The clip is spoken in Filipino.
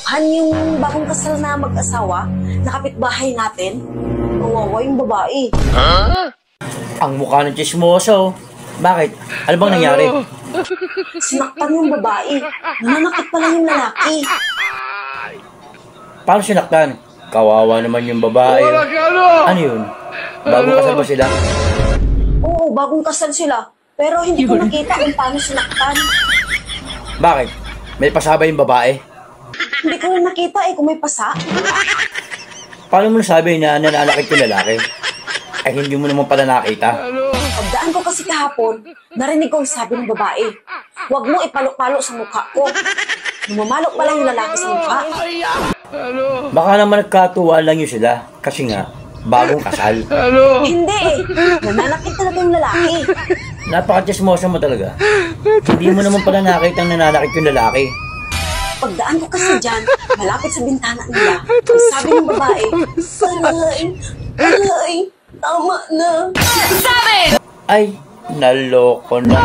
Han, yung bagong kasal na mag-asawa, na kapitbahay natin, kawawa yung babae. Ang mukha ng chismoso. Bakit? Ano bang nangyari? Sinaktan yung babae. Nananakit pala yung lalaki. Paano sinaktan? Kawawa naman yung babae. Ano yun? Bagong kasal ba sila? Oo, bagong kasal sila. Pero hindi ko nakita kung paano sinaktan. Bakit? May pasaba yung babae? Hindi ko rin nakita kung may pasa. Paano mo nasabi na nananakit yung lalaki? Ay hindi mo naman pala nakita. Pagdaan ko kasi kahapon, narinig ko ang sabi ng babae, huwag mo ipalok-palo sa mukha ko. Lumamalok pala yung lalaki sa mukha. Baka naman nagkatuwaan lang yun sila. Kasi nga, bagong kasal. Hindi nananakit talaga yung lalaki. Napaka-chismoso mo talaga. Hindi mo naman pala nakita ang nananakit yung lalaki. Pagdaan ko kasi dyan, malapit sa bintana nila, ang sabi ng babae, aray, tama na. Ay, naloko na.